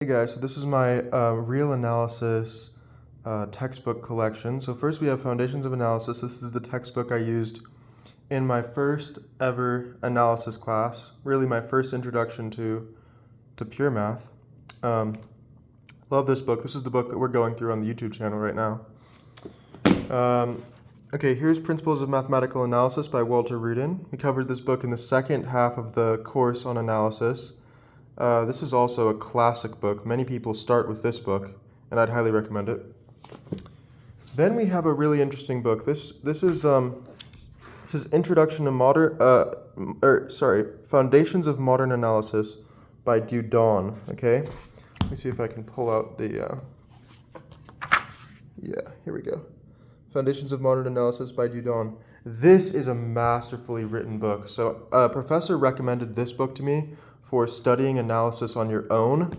Hey guys, so this is my real analysis textbook collection. So first we have Foundations of Analysis. This is the textbook I used in my first ever analysis class, really my first introduction to pure math. Love this book. This is the book that we're going through on the YouTube channel right now. Okay, here's Principles of Mathematical Analysis by Walter Rudin. We covered this book in the second half of the course on analysis. This is also a classic book. Many people start with this book, and I'd highly recommend it. Then we have a really interesting book. This is Introduction to Foundations of Modern Analysis by Dudon. Okay, let me see if I can pull out the. Here we go. Foundations of Modern Analysis by Dudon. This is a masterfully written book. So a professor recommended this book to me for studying analysis on your own.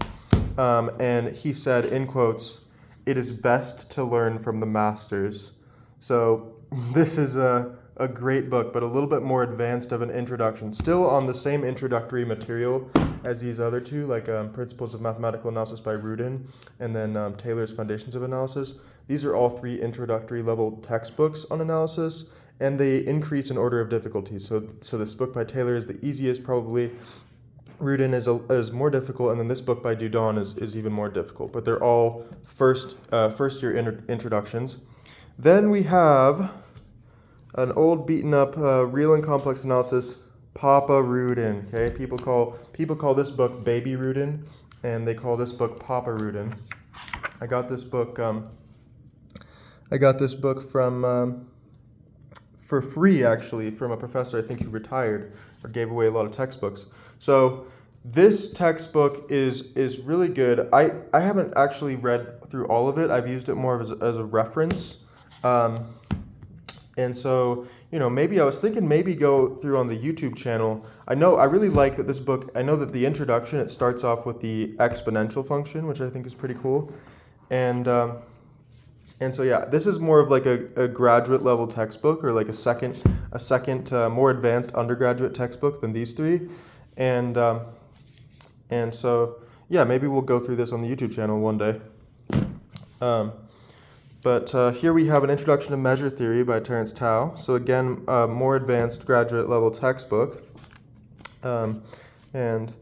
And he said, in quotes, "It is best to learn from the masters." So this is a great book, but a little bit more advanced of an introduction. Still on the same introductory material as these other two, like Principles of Mathematical Analysis by Rudin, and then Taylor's Foundations of Analysis. These are all three introductory level textbooks on analysis, and they increase in order of difficulty. So this book by Taylor is the easiest, probably. Rudin is more difficult, and then this book by Dudon is even more difficult. But they're all first year introductions. Then we have an old beaten up real and complex analysis, Papa Rudin. Okay, people call this book Baby Rudin, and they call this book Papa Rudin. I got this book from for free, actually, from a professor, I think, who retired or gave away a lot of textbooks. So this textbook is really good. I haven't actually read through all of it. I've used it more as a reference. And so, maybe I was thinking maybe go through on the YouTube channel. I really like that this book, I know that the introduction, it starts off with the exponential function, which I think is pretty cool. And so, yeah, this is more of like a graduate level textbook, or like a second more advanced undergraduate textbook than these three. And so, yeah, maybe we'll go through this on the YouTube channel one day. But here we have an Introduction to Measure Theory by Terence Tao. So again, more advanced graduate level textbook. And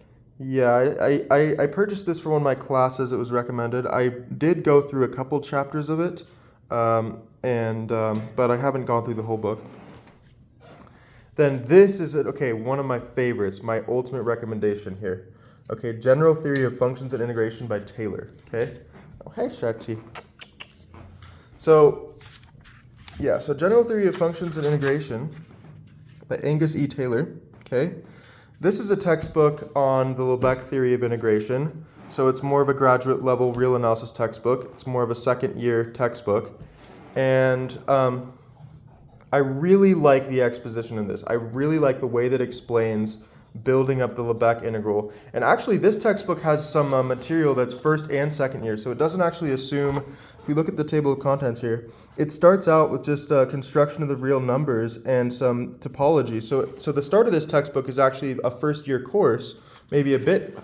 yeah, I purchased this for one of my classes. It was recommended. I did go through a couple chapters of it, but I haven't gone through the whole book. Then this is one of my favorites, my ultimate recommendation here. Okay, General Theory of Functions and Integration by Taylor. Okay. Oh, hey, Shakti. So General Theory of Functions and Integration by Angus E. Taylor. Okay. This is a textbook on the Lebesgue theory of integration. So it's more of a graduate level real analysis textbook. It's more of a second year textbook. And I really like the exposition in this. I really like the way that explains building up the Lebesgue integral. And actually this textbook has some material that's first and second year. So it doesn't actually assume, if we look at the table of contents here, it starts out with just construction of the real numbers and some topology. So the start of this textbook is actually a first year course, maybe a bit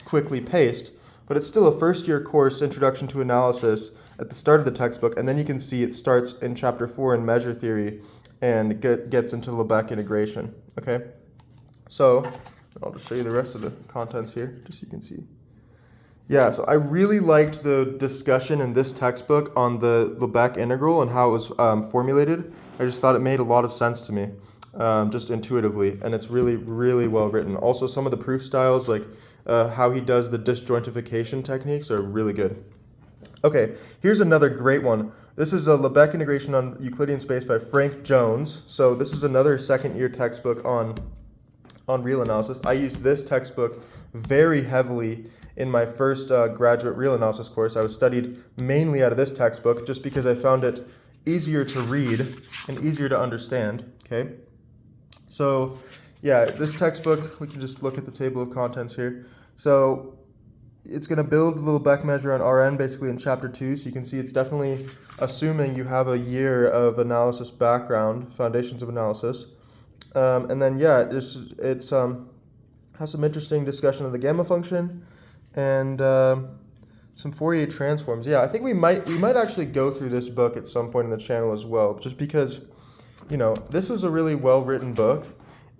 quickly paced, but it's still a first year course, Introduction to Analysis, at the start of the textbook. And then you can see it starts in chapter 4 in measure theory and gets into Lebesgue integration. Okay, so I'll just show you the rest of the contents here, just so you can see. Yeah, so I really liked the discussion in this textbook on the Lebesgue integral and how it was formulated. I just thought it made a lot of sense to me, just intuitively, and it's really, really well written. Also, some of the proof styles, like how he does the disjointification techniques, are really good. Okay, here's another great one. This is a Lebesgue integration on Euclidean space by Frank Jones. So this is another second year textbook on real analysis. I used this textbook very heavily in my first graduate real analysis course. I was studied mainly out of this textbook just because I found it easier to read and easier to understand. Okay, so yeah, this textbook, we can just look at the table of contents here. So it's going to build the Lebesgue measure on Rn basically in chapter 2. So you can see it's definitely assuming you have a year of analysis background, foundations of analysis. And then, yeah, it has some interesting discussion of the gamma function and some Fourier transforms. Yeah, I think we might actually go through this book at some point in the channel as well, just because, you know, this is a really well written book.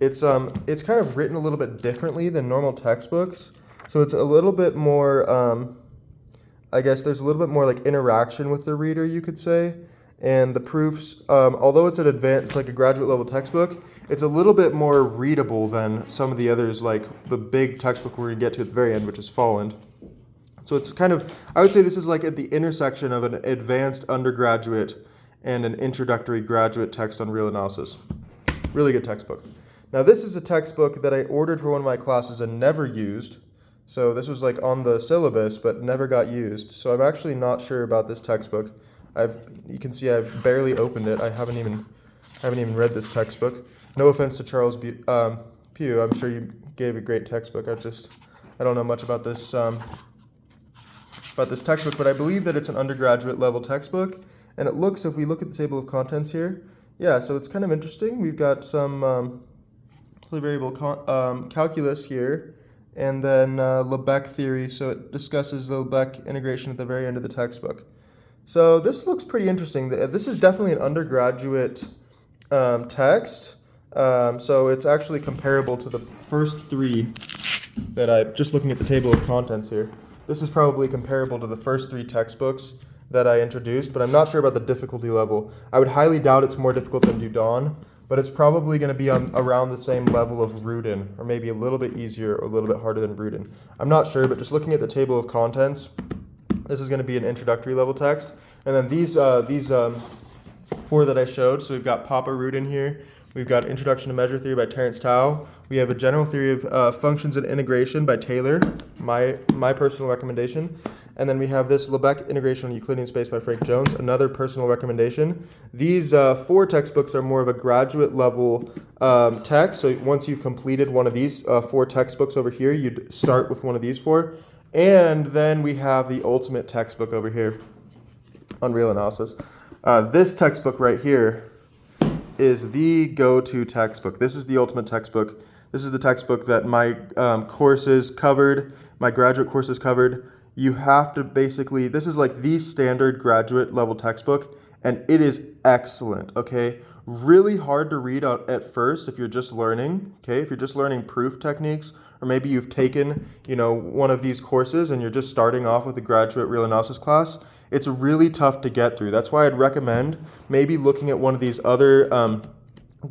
It's kind of written a little bit differently than normal textbooks, so it's a little bit more. I guess there's a little bit more like interaction with the reader, you could say. And the proofs, although it's it's like a graduate level textbook, it's a little bit more readable than some of the others, like the big textbook we're going to get to at the very end, which is Folland. So it's kind of, I would say this is like at the intersection of an advanced undergraduate and an introductory graduate text on real analysis. Really good textbook. Now this is a textbook that I ordered for one of my classes and never used. So this was like on the syllabus, but never got used. So I'm actually not sure about this textbook. You can see I've barely opened it. I haven't even read this textbook. No offense to Charles Pugh. I'm sure you gave a great textbook. I don't know much about this textbook, but I believe that it's an undergraduate level textbook. And it looks, if we look at the table of contents here, yeah, so it's kind of interesting. We've got some variable calculus here, and then Lebesgue theory. So it discusses the Lebesgue integration at the very end of the textbook. So this looks pretty interesting. This is definitely an undergraduate text. So it's actually comparable to the first three that just looking at the table of contents here. This is probably comparable to the first three textbooks that I introduced, but I'm not sure about the difficulty level. I would highly doubt it's more difficult than Dudon, but it's probably going to be around the same level of Rudin, or maybe a little bit easier or a little bit harder than Rudin. I'm not sure, but just looking at the table of contents, this is going to be an introductory level text. And then these four that I showed, so we've got Papa Rudin here, we've got Introduction to Measure Theory by Terence Tao, we have a General Theory of Functions and Integration by Taylor, my personal recommendation, and then we have this Lebesgue Integration on Euclidean Space by Frank Jones, another personal recommendation. These four textbooks are more of a graduate level text, so once you've completed one of these four textbooks over here, you'd start with one of these four. And then we have the ultimate textbook over here on real analysis. This textbook right here is the go-to textbook. This is the ultimate textbook. This is the textbook that my courses covered, my graduate courses covered. You have to basically, this is like the standard graduate level textbook, and it is excellent, okay? Really hard to read out at first if you're just learning, okay? If you're just learning proof techniques, or maybe you've taken, one of these courses and you're just starting off with a graduate real analysis class, it's really tough to get through. That's why I'd recommend maybe looking at one of these other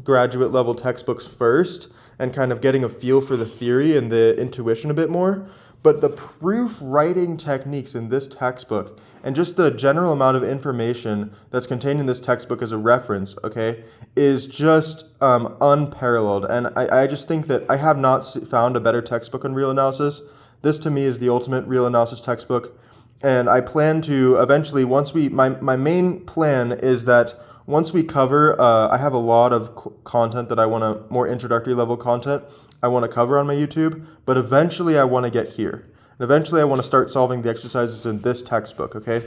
graduate level textbooks first and kind of getting a feel for the theory and the intuition a bit more. But the proof writing techniques in this textbook and just the general amount of information that's contained in this textbook as a reference, okay, is just unparalleled. And I just think that I have not found a better textbook on real analysis. This to me is the ultimate real analysis textbook. And I plan to eventually, my main plan is that once we cover, I have a lot of content that I want to, more introductory level content I want to cover on my YouTube, but eventually I want to get here. And eventually I want to start solving the exercises in this textbook, okay?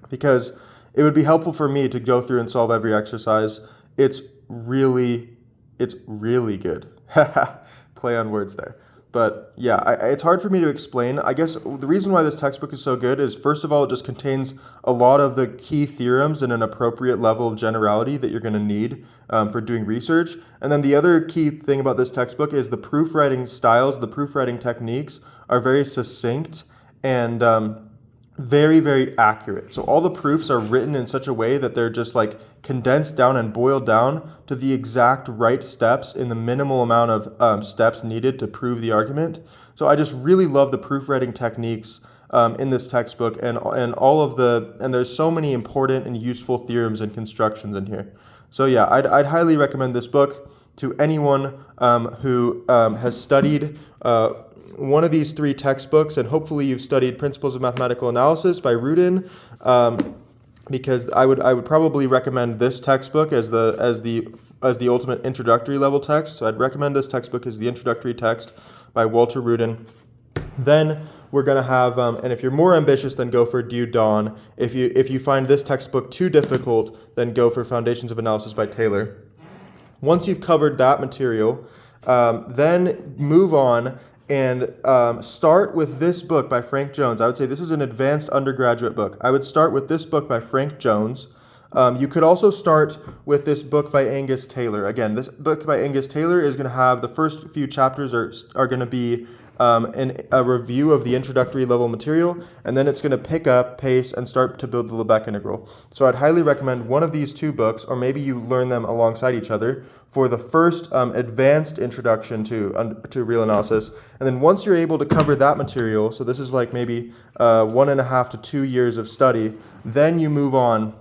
Because it would be helpful for me to go through and solve every exercise. It's really good. Play on words there. But yeah, it's hard for me to explain. I guess the reason why this textbook is so good is, first of all, it just contains a lot of the key theorems in an appropriate level of generality that you're going to need for doing research. And then the other key thing about this textbook is the proofwriting styles, the proofwriting techniques are very succinct and very, very accurate. So all the proofs are written in such a way that they're just like condensed down and boiled down to the exact right steps in the minimal amount of steps needed to prove the argument. So I just really love the proofwriting techniques in this textbook and there's so many important and useful theorems and constructions in here. So yeah, I'd highly recommend this book to anyone who has studied one of these three textbooks, and hopefully you've studied Principles of Mathematical Analysis by Rudin, because I would probably recommend this textbook as the ultimate introductory level text. So I'd recommend this textbook as the introductory text by Walter Rudin. Then we're going to have, and if you're more ambitious, then go for Dudon. If you find this textbook too difficult, then go for Foundations of Analysis by Taylor. Once you've covered that material, then move on and start with this book by Frank Jones. I would say this is an advanced undergraduate book. I would start with this book by Frank Jones. You could also start with this book by Angus Taylor. Again, this book by Angus Taylor is going to have, the first few chapters are going to be a review of the introductory level material, and then it's going to pick up pace and start to build the Lebesgue integral. So I'd highly recommend one of these two books, or maybe you learn them alongside each other, for the first advanced introduction to real analysis. And then once you're able to cover that material, so this is like maybe 1.5 to 2 years of study, then you move on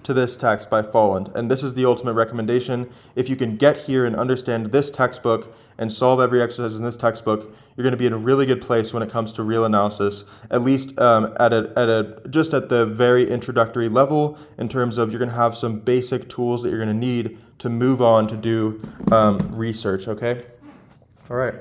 to this text by Folland. And this is the ultimate recommendation. If you can get here and understand this textbook and solve every exercise in this textbook, you're going to be in a really good place when it comes to real analysis, at least just at the very introductory level, in terms of you're going to have some basic tools that you're going to need to move on to do research, okay? All right.